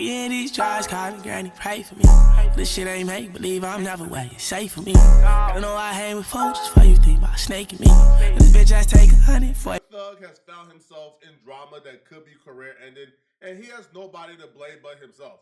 get these tries, call me granny, pray for me. This shit ain't make believe, I'm never waiting safe for me. I don't know why I hang with folks, just for you think about snaking me. This bitch ass take 100 for it. Thug has found himself in drama that could be career ending, and he has nobody to blame but himself.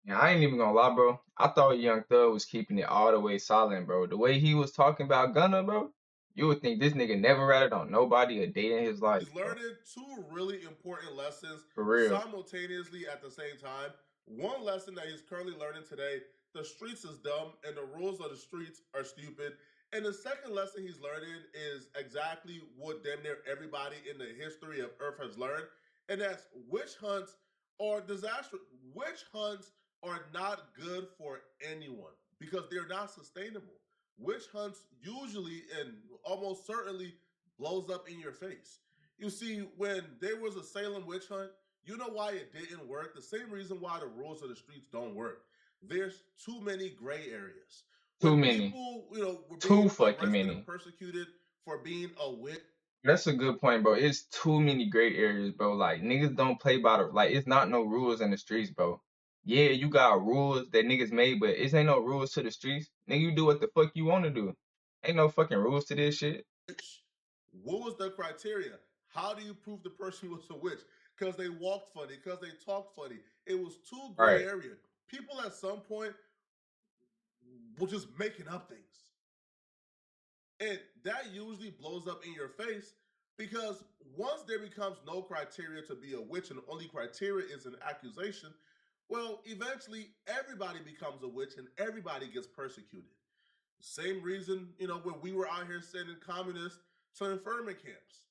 Yeah, I ain't even gonna lie, bro. I thought Young Thug was keeping it all the way silent, bro. The way he was talking about Gunna, bro, you would think this nigga never ratted on nobody a day in his life, He's bro. learning two really important lessons For real. simultaneously at the same time. One lesson that he's currently learning today: the streets is dumb and the rules of the streets are stupid. And the second lesson he's learning is exactly what damn near everybody in the history of Earth has learned, and that's witch hunts are disastrous. Witch hunts are not good for anyone because they're not sustainable. Witch hunts usually and almost certainly blows up in your face. You see, when there was a Salem witch hunt, you know why it didn't work? The same reason why the rules of the streets don't work. There's too many gray areas. Too When many. people, were Too being fucking arrested and many. persecuted for being a witch. That's a good point, bro. It's too many gray areas, bro. Like niggas don't play by the like. It's not no rules in the streets, bro. Yeah, you got rules that niggas made, but it ain't no rules to the streets. Nigga, you do what the fuck you want to do. Ain't no fucking rules to this shit. What was the criteria? How do you prove the person was a witch? Because they walked funny, because they talked funny. It was too All gray right. area. People at some point were just making up things. And that usually blows up in your face because once there becomes no criteria to be a witch and the only criteria is an accusation, well, eventually everybody becomes a witch and everybody gets persecuted. Same reason, when we were out here sending communists to internment camps.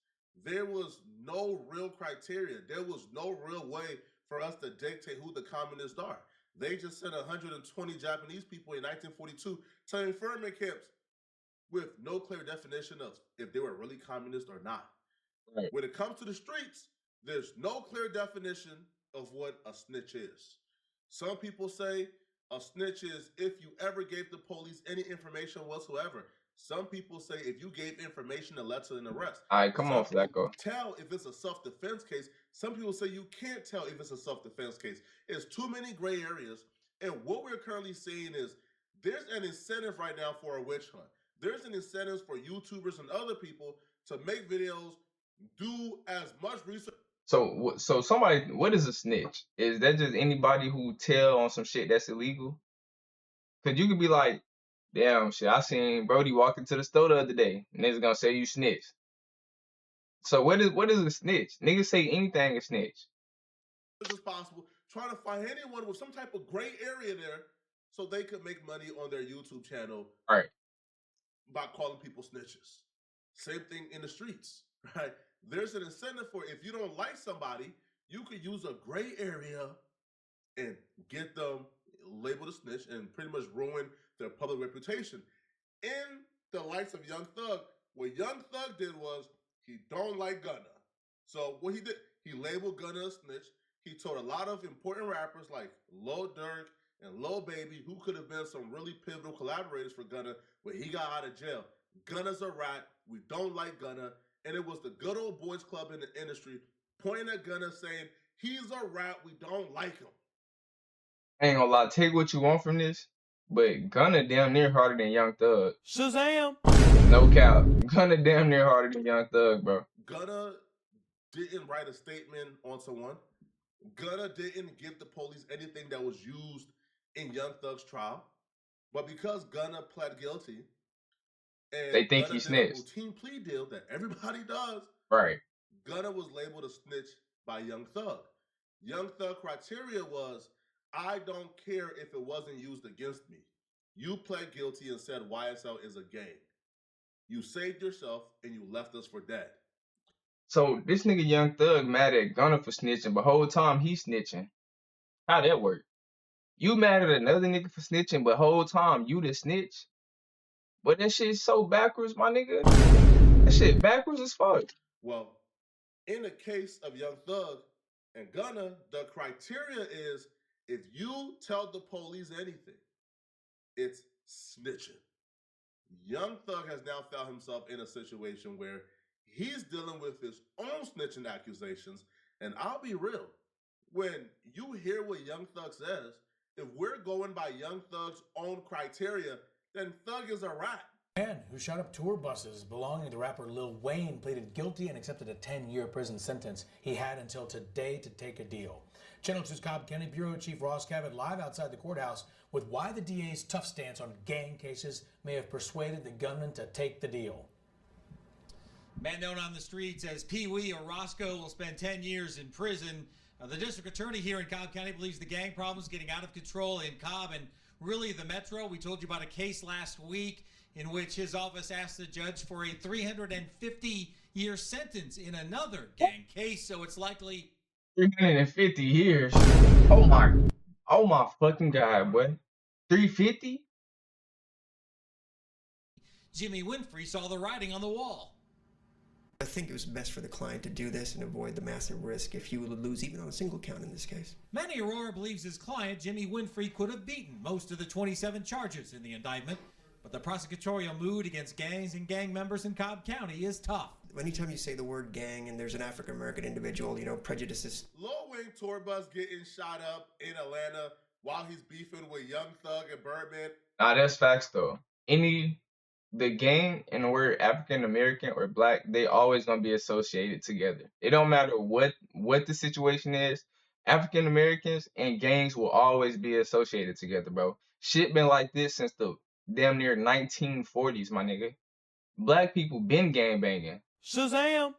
There was no real criteria. There was no real way for us to dictate who the communists are. They just sent 120 Japanese people in 1942 to internment camps with no clear definition of if they were really communist or not. Right. When it comes to the streets, there's no clear definition of what a snitch is. Some people say a snitch is if you ever gave the police any information whatsoever. Some people say if you gave information that led to an arrest. All right, come Some on, people Flacco. tell if it's a self-defense case. Some people say you can't tell if it's a self-defense case. It's too many gray areas. And what we're currently seeing is there's an incentive right now for a witch hunt. There's an incentive for YouTubers and other people to make videos, do as much research. So somebody, what is a snitch? Is that just anybody who tell on some shit that's illegal? Cause you could be like, damn shit, I seen Brody walk into the store the other day, and niggas gonna say you snitch. So what is a snitch? Niggas say anything a snitch. As possible, trying to find anyone with some type of gray area there so they could make money on their YouTube channel. Right. By calling people snitches. Same thing in the streets, right? There's an incentive for if you don't like somebody, you could use a gray area and get them labeled a snitch and pretty much ruin their public reputation. In the likes of Young Thug, what Young Thug did was he don't like Gunna. So what he did, he labeled Gunna a snitch. He told a lot of important rappers like Lil Durk and Lil Baby, who could have been some really pivotal collaborators for Gunna, when he got out of jail. Gunna's a rat. We don't like Gunna. And it was the good old boys club in the industry pointing at Gunna saying, he's a rat. We don't like him. I ain't gonna lie, take what you want from this, but Gunna damn near harder than Young Thug. Shazam! No cap. Gunna damn near harder than Young Thug, bro. Gunna didn't write a statement on someone. Gunna didn't give the police anything that was used in Young Thug's trial. But because Gunna pled guilty, and They think Gunna he did a snitched. routine plea deal that everybody does, Right. Gunna was labeled a snitch by Young Thug. Young Thug criteria was, I don't care if it wasn't used against me. You pled guilty and said YSL is a gang. You saved yourself and you left us for dead. So this nigga Young Thug mad at Gunna for snitching, but whole time he snitching. How that work? You mad at another nigga for snitching, but whole time you the snitch? But that shit's so backwards, my nigga. That shit backwards as fuck. Well, in the case of Young Thug and Gunna, the criteria is if you tell the police anything, it's snitching. Young Thug has now found himself in a situation where he's dealing with his own snitching accusations. And I'll be real, when you hear what Young Thug says, if we're going by Young Thug's own criteria, then Thug is a rat. Man who shot up tour buses belonging to rapper Lil Wayne pleaded guilty and accepted a 10-year prison sentence. He had until today to take a deal. Channel 2's Cobb County Bureau Chief Ross Cavett live outside the courthouse with why the DA's tough stance on gang cases may have persuaded the gunman to take the deal. Man known on the streets as Pee Wee or Roscoe will spend 10 years in prison. The district attorney here in Cobb County believes the gang problem is getting out of control in Cobb and really the metro. We told you about a case last week in which his office asked the judge for a 350-year sentence in another gang case, so it's likely 350 years. Oh my fucking God, boy. 350? Jimmy Winfrey saw the writing on the wall. I think it was best for the client to do this and avoid the massive risk if he would lose even on a single count in this case. Manny Aurora believes his client, Jimmy Winfrey, could have beaten most of the 27 charges in the indictment, but the prosecutorial mood against gangs and gang members in Cobb County is tough. Anytime you say the word gang and there's an African-American individual, prejudices. Lil Wayne tour bus getting shot up in Atlanta while he's beefing with Young Thug and Birdman. Nah, that's facts though. The gang and the word African American or black, they always gonna be associated together. It don't matter what the situation is. African Americans and gangs will always be associated together, bro. Shit been like this since the damn near 1940s, my nigga. Black people been gang banging. Shazam!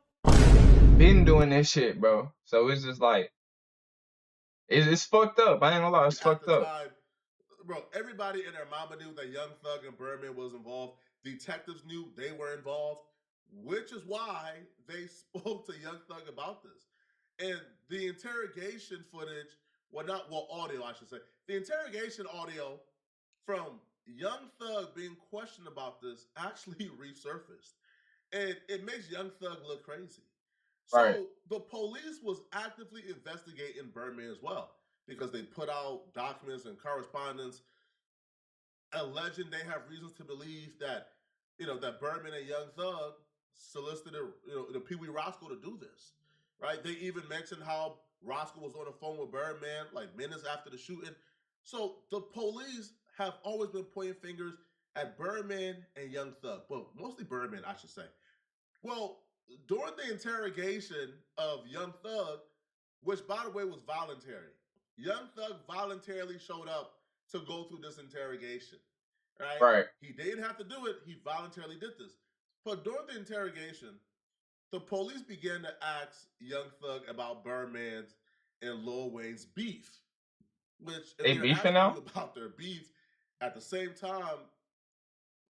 Been doing this shit, bro. So it's just like it's fucked up. I ain't gonna lie, it's fucked up. Bro, everybody and their mama knew that Young Thug and Birdman was involved. Detectives knew they were involved, which is why they spoke to Young Thug about this. And the interrogation footage, audio, I should say. The interrogation audio from Young Thug being questioned about this actually resurfaced. And it makes Young Thug look crazy. So Right. The police was actively investigating Birdman as well, because they put out documents and correspondence alleging they have reasons to believe that, that Birdman and Young Thug solicited, the Pee Wee Roscoe to do this, right? They even mentioned how Roscoe was on the phone with Birdman like minutes after the shooting. So the police have always been pointing fingers at Birdman and Young Thug, but mostly Birdman, I should say. Well, during the interrogation of Young Thug, which by the way was voluntary, Young Thug voluntarily showed up to go through this interrogation, right? Right. He didn't have to do it. He voluntarily did this. But during the interrogation, the police began to ask Young Thug about Birdman's and Lil Wayne's beef, which They they're beefing asking now? you about their beef at the same time.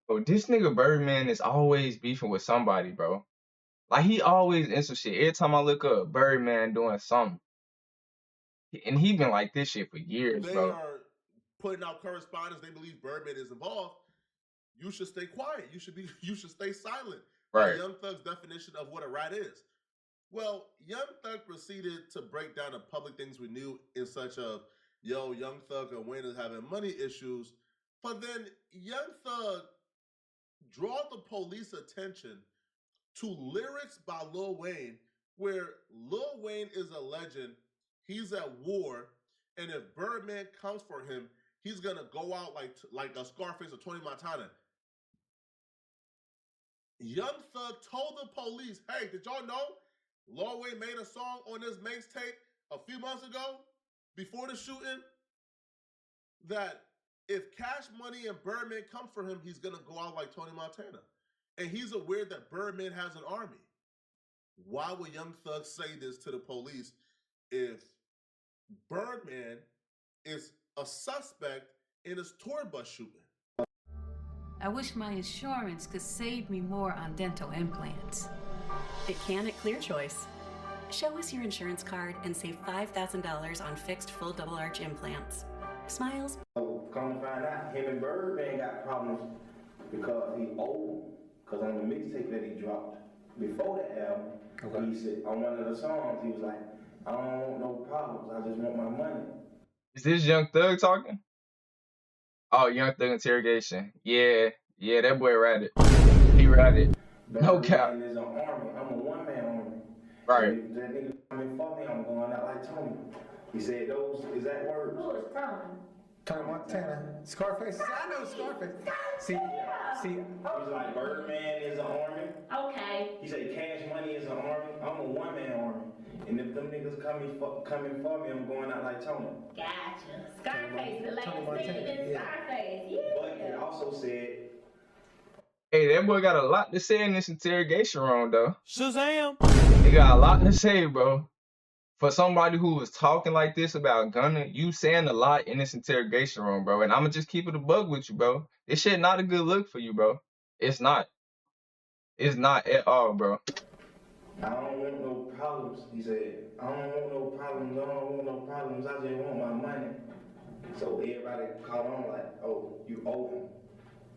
Oh, this nigga Birdman is always beefing with somebody, bro. Like he always in some shit. Every time I look up, Birdman doing something. And he been like this shit for years, They bro. are putting out correspondence. They believe Birdman is involved. You should stay quiet. You should stay silent. Right. Young Thug's definition of what a rat is. Well, Young Thug proceeded to break down the public things we knew in such a, Young Thug and Wayne is having money issues. But then Young Thug draw the police attention to lyrics by Lil Wayne, where Lil Wayne is alleging he's at war, and if Birdman comes for him, he's gonna go out like a Scarface or Tony Montana. Young Thug told the police, "Hey, did y'all know Lil Wayne made a song on this mixtape a few months ago, before the shooting, that if Cash Money and Birdman come for him, he's gonna go out like Tony Montana." And he's aware that Birdman has an army. Why would Young Thug say this to the police if Birdman is a suspect in his tour bus shooting? I wish my insurance could save me more on dental implants. It can at Clear Choice. Show us your insurance card and save $5,000 on fixed full double arch implants. Smiles. Come to find out, him and Birdman got problems because he old. Because on the mixtape that he dropped before the album, he said on one of the songs, he was like, "I don't want no problems. I just want my money." Is this Young Thug talking? Oh, Young Thug interrogation. Yeah, that boy ratted. He ratted. No cap. Birdman is an army. I'm a one-man army. Right. If that nigga come in for me, I'm going out like Tony. He said those exact words. Who is Tony? Tony Montana. Scarface. I know Scarface. See. He was like, Birdman is an army. Okay. He said Cash Money is an army. I'm a one-man army. And if them niggas coming for me, I'm going out like Tony. Gotcha. Scarface, the last Tony name Montana, is yeah. Scarface. Yeah. But he also said, Hey, that boy got a lot to say in this interrogation room, though. Shazam! He got a lot to say, bro. For somebody who was talking like this about Gunna, you saying a lot in this interrogation room, bro. And I'ma just keep it a bug with you, bro. This shit not a good look for you, bro. It's not. It's not at all, bro. I don't want no problems. He said, I don't want no problems. I don't want no problems. I just want my money. So everybody caught on like, oh, you owe him.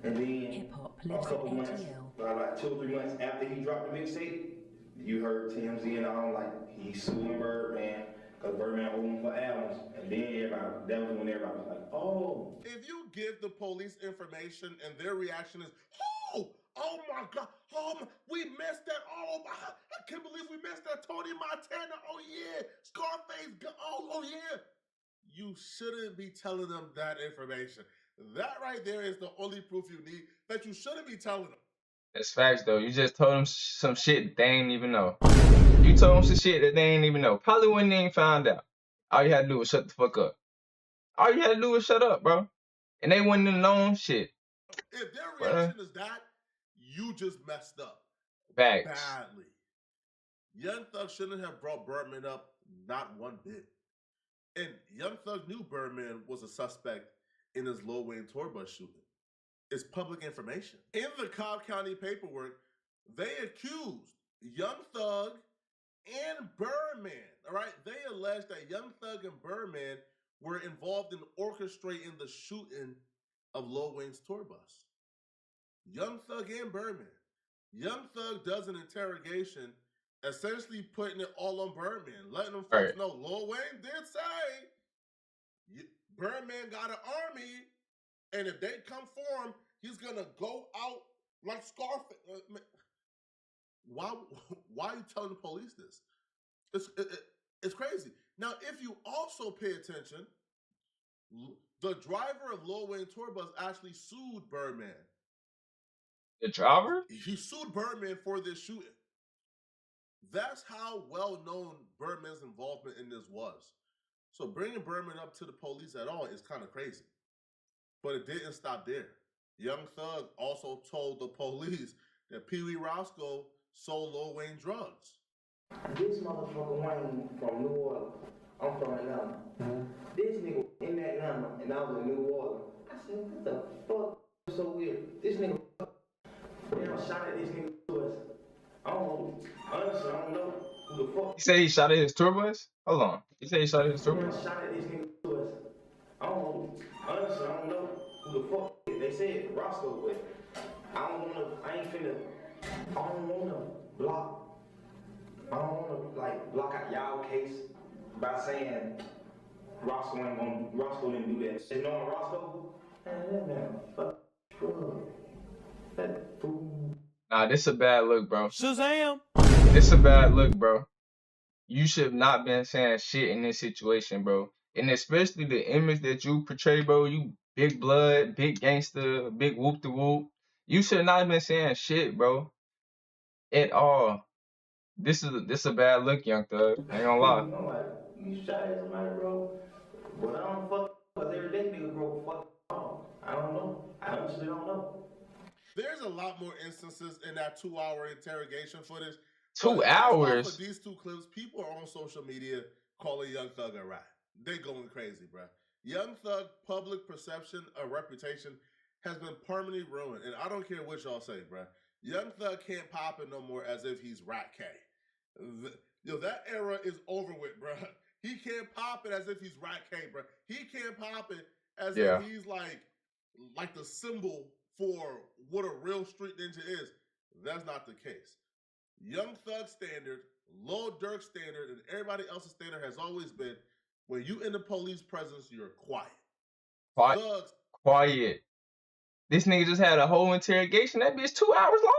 And then Hip-hop a lives couple in months, ATL. like 2 or 3 months after he dropped the mixtape, you heard TMZ and all like he's suing Birdman because Birdman owed him for albums. And then that was when everybody was like, oh. If you give the police information and their reaction is, oh my God, we missed that. I can't believe we missed that. Tony Montana, oh yeah, Scarface, oh yeah. You shouldn't be telling them that information. That right there is the only proof you need that you shouldn't be telling them. That's facts, though. You just told them some shit they ain't even know. You told them some shit that they ain't even know. Probably wouldn't even find out. All you had to do was shut the fuck up. All you had to do was shut up, bro. And they wouldn't have known shit. If their reaction is that, you just messed up. Facts. Badly. Young Thug shouldn't have brought Birdman up, not one bit. And Young Thug knew Birdman was a suspect in his Lil Wayne tour bus shooting. It's public information. In the Cobb County paperwork, they accused Young Thug and Birdman, all right? They alleged that Young Thug and Birdman were involved in orchestrating the shooting of Lil Wayne's tour bus. Young Thug and Birdman. Young Thug does an interrogation essentially putting it all on Birdman, letting them folks know Lil Wayne did say Birdman got an army, and if they come for him, he's gonna go out like Scarface. Why are you telling the police this? It's crazy. Now, if you also pay attention, the driver of Lil Wayne tour bus actually sued Birdman. The driver? He sued Birdman for this shooting. That's how well known Birdman's involvement in this was. So bringing Birdman up to the police at all is kind of crazy. But it didn't stop there. Young Thug also told the police that Pee Wee Roscoe sold Lil Wayne drugs. This motherfucker Wayne from New Orleans. I'm from Atlanta. This nigga in Atlanta, and I was in New Orleans. I said, what the fuck? So weird. This nigga shot at this nigga to us. I don't know. Honestly, I don't know who the fuck. You say he shot at his tour bus? Hold on. You say he shot at his tour bus? Shot at this nigga to us. I don't know. Honestly, I don't know who the fuck. They said Roscoe, but I don't wanna block. I don't wanna block out y'all case by saying Roscoe didn't do that. You know Roscoe? Man, that man fuck drug. That fool. Nah, this a bad look, bro. Shazam! This a bad look, bro. You should have not been saying shit in this situation, bro. And especially the image that you portray, bro. You big blood, big gangster, big whoop-de-whoop. You should not have been saying shit, bro. At all. This is a bad look, Young Thug. I ain't gonna lie. I'm like, you shot at somebody, bro. But I don't fuck because every day nigga broke fuck off. I don't know. I honestly don't know. There's a lot more instances in that 2-hour interrogation footage. 2 hours? For these 2 clips, people are on social media calling Young Thug a rat. They going crazy, bro. Young Thug public perception or reputation has been permanently ruined. And I don't care what y'all say, bro. Young Thug can't pop it no more as if he's Rat K. That era is over with, bro. He can't pop it as if he's Rat K, bro. He can't pop it as if he's like the symbol for what a real street ninja is. That's not the case. Young Thug standard, Lil Durk standard, and everybody else's standard has always been when you in the police presence, you're quiet. Quiet. This nigga just had a whole interrogation. That bitch 2 hours long.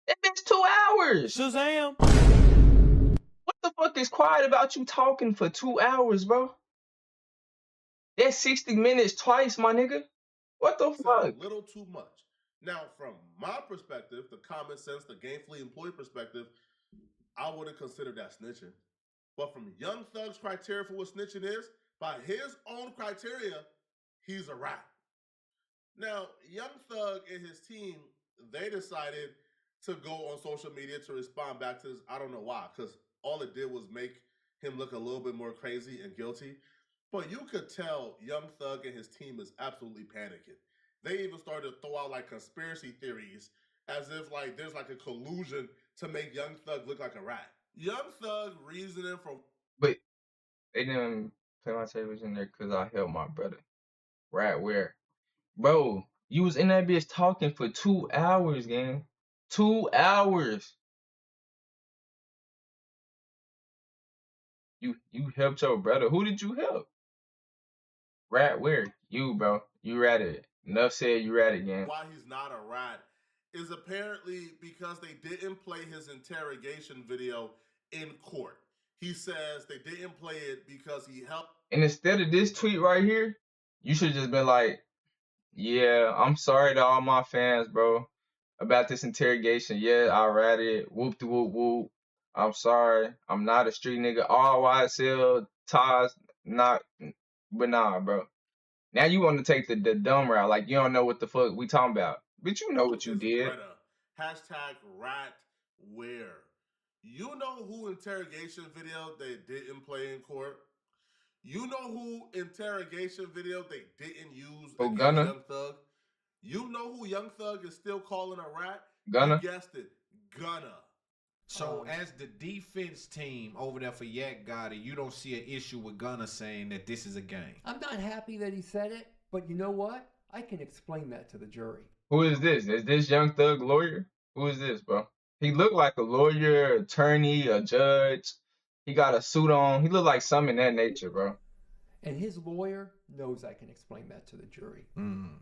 That bitch 2 hours. Shazam! What the fuck is quiet about you talking for 2 hours, bro? That's 60 minutes twice, my nigga. What the Said fuck? a little too much. Now, from my perspective, the common sense, the gainfully employed perspective, I wouldn't consider that snitching. But from Young Thug's criteria for what snitching is, by his own criteria, he's a rat. Now, Young Thug and his team, they decided to go on social media to respond back to this. I don't know why, because all it did was make him look a little bit more crazy and guilty. But you could tell Young Thug and his team is absolutely panicking. They even started to throw out like conspiracy theories as if like there's like a collusion to make Young Thug look like a rat. Young Thug reasoning for But they didn't play my television there because I helped my brother. Right where? Bro, you was in that bitch talking for 2 hours, gang. 2 hours. You helped your brother. Who did you help? Rat where? You, bro. You ratted. Enough said you ratted, gang. why he's not a rat is apparently because they didn't play his interrogation video in court. He says they didn't play it because he helped. And instead of this tweet right here, you should just been like, yeah, I'm sorry to all my fans, bro, about this interrogation. Yeah, I ratted. Whoop de whoop whoop. I'm sorry. I'm not a street nigga. All YSL ties, not, but nah, bro. Now you want to take the dumb route, like you don't know what the fuck we talking about. But you know what you Is did. Greta. Hashtag ratware. You know who interrogation video they didn't play in court? You know who interrogation video they didn't use Oh, against Gunna. Young Thug? You know who Young Thug is still calling a rat? Gunna. You guessed it. Gunna. So as the defense team over there for Yak Gotti, you don't see an issue with Gunna saying that this is a game. I'm not happy that he said it, but you know what? I can explain that to the jury. Who is this? Is this Young Thug lawyer? Who is this, bro? He looked like a lawyer, attorney, a judge. He got a suit on. He looked like something in that nature, bro. And his lawyer knows I can explain that to the jury. Mm.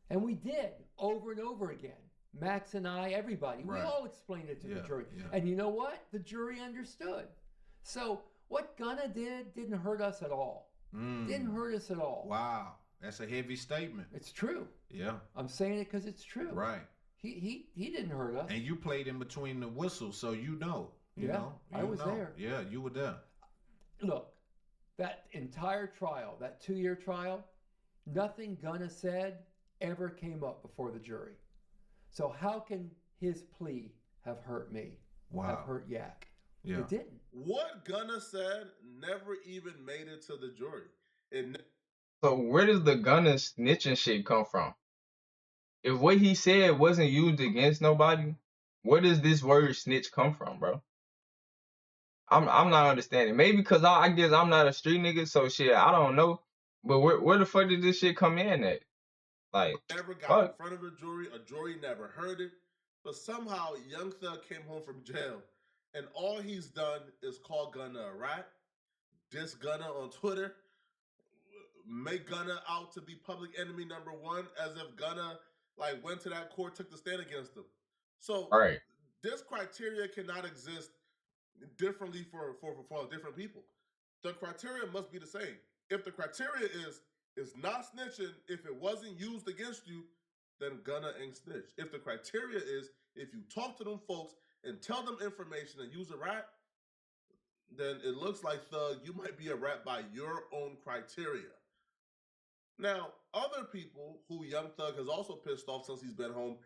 And we did over and over again. Max and I, everybody, Right. we all explained it to the jury. Yeah. And you know what? The jury understood. So what Gunna didn't hurt us at all. Didn't hurt us at all. Wow. That's a heavy statement. It's true. Yeah. I'm saying it because it's true. Right. He didn't hurt us. And you played in between the whistles, so you know. You know. I was there. Yeah, you were there. Look, that entire trial, that 2-year trial, nothing Gunna said ever came up before the jury. So how can his plea have hurt me? Wow. Have hurt Yak? Yeah. It didn't. What Gunna said never even made it to the jury. So where does the Gunna snitching shit come from? If what he said wasn't used against nobody, where does this word snitch come from, bro? I'm not understanding. Maybe because I guess I'm not a street nigga, so shit, I don't know. But where the fuck did this shit come in at? Like, never got in front of a jury never heard it. But somehow Young Thug came home from jail, and all he's done is call Gunna a rat, diss Gunna on Twitter, make Gunna out to be public enemy number one, as if Gunna like went to that court, took the stand against him. So this criteria cannot exist differently for different people. The criteria must be the same. If the criteria is not snitching, if it wasn't used against you, then Gunna ain't snitch. If the criteria is if you talk to them folks and tell them information and use a rat, then it looks like Thug, you might be a rat by your own criteria. Now, other people who Young Thug has also pissed off since he's been home,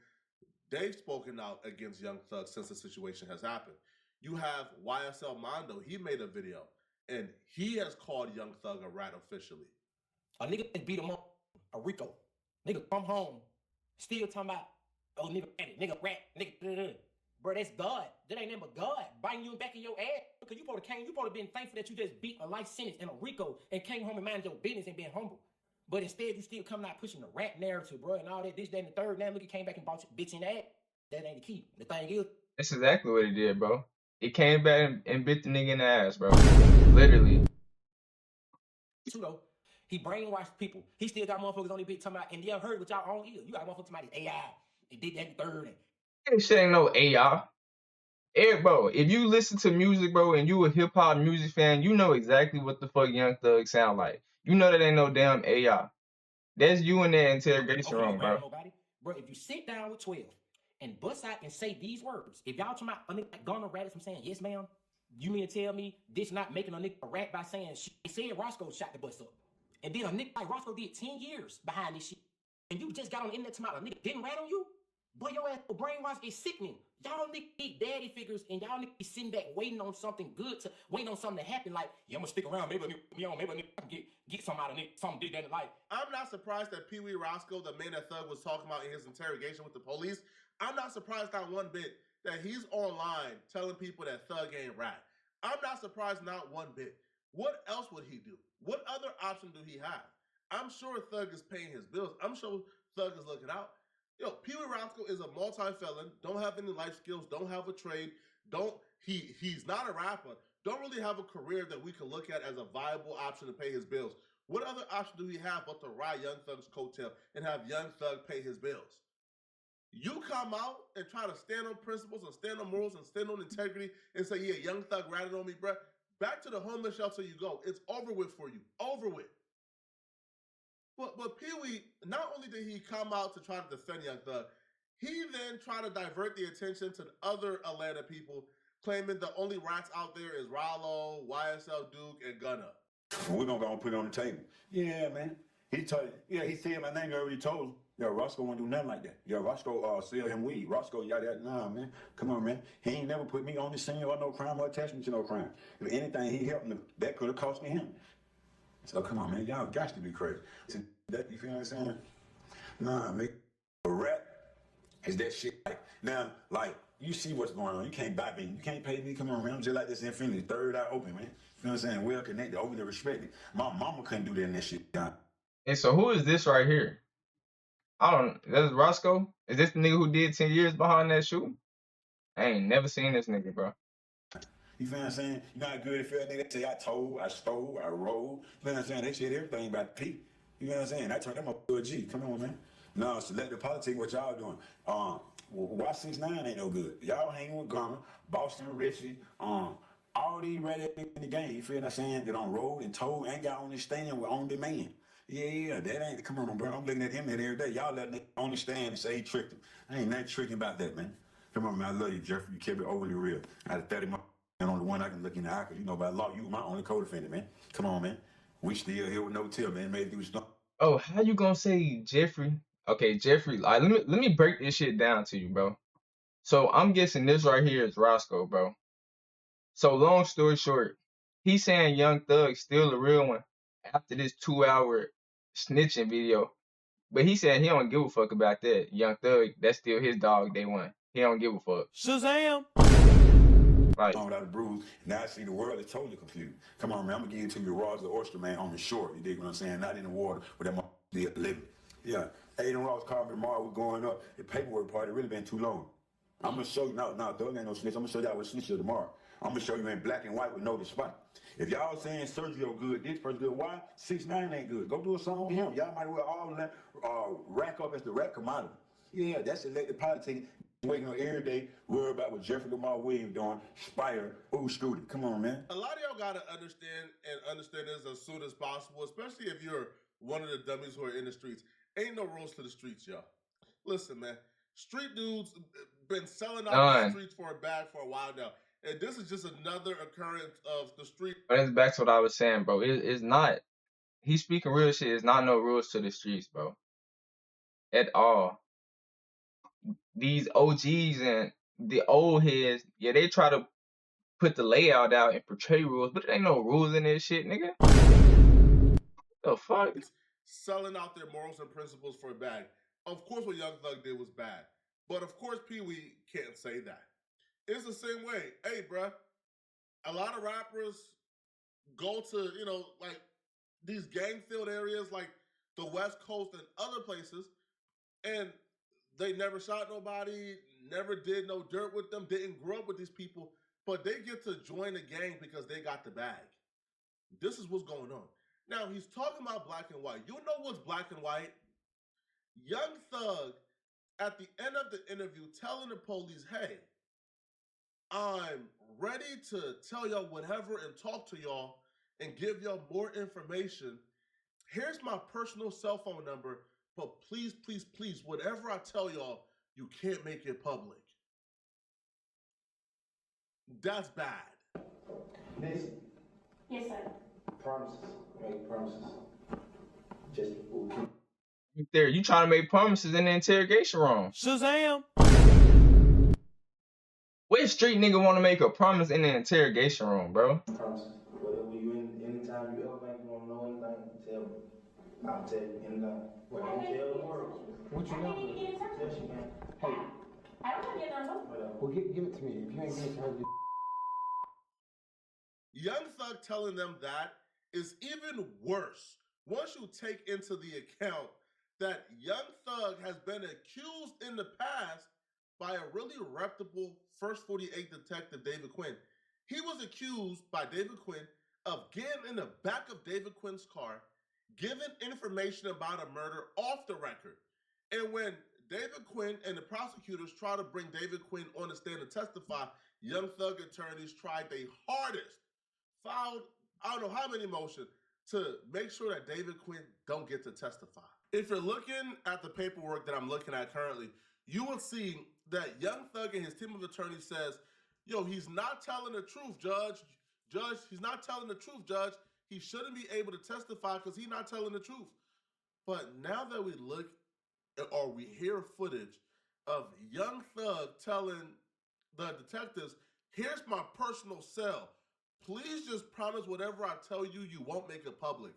they've spoken out against Young Thug since the situation has happened. You have YSL Mondo, he made a video, and he has called Young Thug a rat officially. A nigga beat him up, a Rico. Nigga come home, still talking about, oh, nigga rat, nigga. Bro, that's God. That ain't nothing but God biting you back in your ass. Because you probably been thankful that you just beat a life sentence in a Rico and came home and minded your business and been humble. But instead, you still coming out pushing the rat narrative, bro, and all that, this, that, and the third. Now look, you came back and bought your bitch in the ass. That ain't the key. The thing is, that's exactly what he did, bro. He came back and bit the nigga in the ass, bro. Literally. Too though. He brainwashed people. He still got motherfuckers on his bitch talking about, and y'all heard with y'all own ears. You got motherfuckers talking about his AI. They did that and third. This shit ain't no AI. Bro, if you listen to music, bro, and you a hip hop music fan, you know exactly what the fuck Young Thug sound like. You know that ain't no damn AI. That's you in that interrogation Okay, room, don't bro. nobody. Bro, if you sit down with 12 and bust out and say these words, if y'all talking about a nigga like Gunna Radis from saying, yes, ma'am, you mean to tell me this not making a nigga a rat by saying shit? They said Roscoe shot the bus up. And then a nigga like Roscoe did 10 years behind this shit. And you just got on the internet talking about a nigga didn't rat on you? Boy, your ass brainwash is sickening. Y'all niggas need daddy figures and y'all niggas be sitting back waiting on something good to waiting on something to happen. Like, yeah, I'm gonna stick around, maybe a nigga put me on, maybe a nigga can get something out of nigga, something did that in life. I'm not surprised that Pee Wee Roscoe, the man that Thug was talking about in his interrogation with the police, I'm not surprised not one bit that he's online telling people that Thug ain't rat. I'm not surprised not one bit. What else would he do? What other option do he have? I'm sure Thug is paying his bills. I'm sure Thug is looking out. Yo, Pee Wee Roscoe is a multi-felon, don't have any life skills, don't have a trade, he's not a rapper, don't really have a career that we can look at as a viable option to pay his bills. What other option do we have but to ride Young Thug's coattail and have Young Thug pay his bills? You come out and try to stand on principles and stand on morals and stand on integrity and say, yeah, Young Thug ratted on me, bruh. Back to the homeless shelter you go. It's over with for you. Over with. But Pee Wee, not only did he come out to try to defend Young Thug, he then tried to divert the attention to other Atlanta people, claiming the only rats out there is Rollo, YSL Duke, and Gunna. We're gonna go and put it on the table. Yeah, man. He told he said my name, I already told him. Yeah, Roscoe won't do nothing like that. Yeah, Roscoe sell him weed. Roscoe, nah, man. Come on, man. He ain't never put me on the scene or no crime or attach me to no crime. If anything, he helped me. That could have cost me him. So come on, man. Y'all got to be crazy. That, you feel what I'm saying? Nah, man. A rat is that shit. Now, you see what's going on. You can't buy me. You can't pay me. Come on, man. I'm just like this Infinity. Third eye open, man. You know what I'm saying? Well connected, overly respected. My mama couldn't do that in that shit. And so who is this right here? I don't. That's Roscoe. Is this the nigga who did 10 years behind that shooting? I ain't never seen this nigga, bro. You feel what I'm saying? You know how good it feel? They say I told, I stole, I rolled. You know what I'm saying? They said everything about the P. You know what I'm saying? I turned them up to a G. Come on, man. No, selective politics, what y'all doing? Why 6ix9ine ain't no good? Y'all hanging with Gunna, Boston Richie, all these ready in the game, you feel what I'm saying? That on road and told ain't got on the stand with on demand. Yeah, that ain't, come on, bro. I'm looking at him every day. Y'all letting him on the stand and say he tricked him. I ain't nothing tricking about that, man. Come on, man. I love you, Jeffrey. You kept it overly real. Out of 30 months. And only one I can look in the eye, because you know by law, you my only co-defendant, man. Come on, man. We still here with no tip, man. Made it through stuff. Oh, how you gonna say Jeffrey? Okay, Jeffrey, let me break this shit down to you, bro. So I'm guessing this right here is Roscoe, bro. So long story short, he's saying Young Thug still the real one after this 2-hour snitching video. But he said he don't give a fuck about that. Young Thug, that's still his dog day one. He don't give a fuck. Shazam! Like, without a bruise. Now I see the world is totally confused. Come on, man. I'm gonna give it to you raw as the oyster, man, on the shore. You dig what I'm saying? Not in the water, but that motherfucker living. Yeah. Aiden Ross called me tomorrow. We're going up. The paperwork part, it really been too long. I'm gonna show you now. Thug ain't no snitch. I'm gonna show y'all what snitch is tomorrow. I'm gonna show you in black and white with no despite. If y'all saying Sergio good, this person good, why 6ix9ine ain't good? Go do a song with him. Y'all might well all rack up as the rap commodity. Yeah, that's elected politics. Waking up every day, worry about what Jeffrey Lamar Williams doing, Spire, Scooty. Come on, man. A lot of y'all gotta understand this as soon as possible, especially if you're one of the dummies who are in the streets. Ain't no rules to the streets, y'all. Listen, man. Street dudes been selling out the streets for a bag for a while now. And this is just another occurrence of the street. but it's back to what I was saying, bro. It's not, he's speaking real shit. It's not no rules to the streets, bro. At all. These OGs and the old heads, yeah, they try to put the layout out and portray rules, but there ain't no rules in this shit, nigga. The fuck? It's selling out their morals and principles for a bag. Of course, what Young Thug did was bad. But of course, Pee Wee can't say that. It's the same way. Hey, bruh, a lot of rappers go to, like these gang-filled areas like the West Coast and other places, and they never shot nobody, never did no dirt with them, didn't grow up with these people, but they get to join the gang because they got the bag. This is what's going on. Now, he's talking about black and white. You know what's black and white? Young Thug, at the end of the interview, telling the police, hey, I'm ready to tell y'all whatever and talk to y'all and give y'all more information. Here's my personal cell phone number, but please, please, please, whatever I tell y'all, you can't make it public. That's bad. Listen. Yes, sir. Promises. Make promises. Just There, you trying to make promises in the interrogation room. Shazam! Which street nigga want to make a promise in the interrogation room, bro? promises. Whatever you anytime you ever think you want to know anything, tell me. I'll tell you anything. But don't tell the world. What's your number? Yes, you can. Hey, I don't have your number. Whatever. well, give it to me. If you ain't giving it to her, Young Thug telling them that is even worse once you take into the account that Young Thug has been accused in the past by a really reputable First 48 detective, David Quinn. He was accused by David Quinn of getting in the back of David Quinn's car, giving information about a murder off the record. And when David Quinn and the prosecutors try to bring David Quinn on the stand to testify, Young Thug attorneys tried their hardest, filed I don't know how many motions to make sure that David Quinn don't get to testify. If you're looking at the paperwork that I'm looking at currently, you will see that Young Thug and his team of attorneys says, yo, he's not telling the truth, Judge. Judge, he's not telling the truth, Judge. He shouldn't be able to testify because he's not telling the truth. But now that we look or we hear footage of Young Thug telling the detectives, here's my personal cell. Please just promise whatever I tell you, you won't make it public.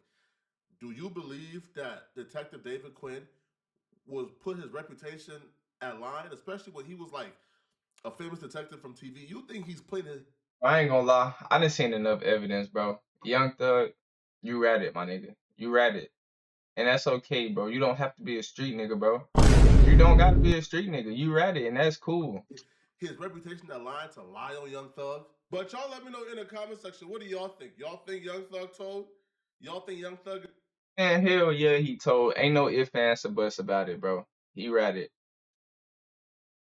Do you believe that Detective David Quinn was put his reputation at line, especially when he was like a famous detective from TV? You think he's playing his... I ain't gonna lie. I done seen enough evidence, bro. Young Thug, you read it, my nigga. You read it. And that's okay, bro. You don't have to be a street nigga, bro. You don't gotta be a street nigga. You read it, and that's cool. his reputation at line to lie on Young Thug? But y'all let me know in the comment section, what do y'all think? Y'all think Young Thug told? Y'all think Young Thug... And hell yeah, he told. Ain't no ifs, ands, or buts about it, bro. He read it.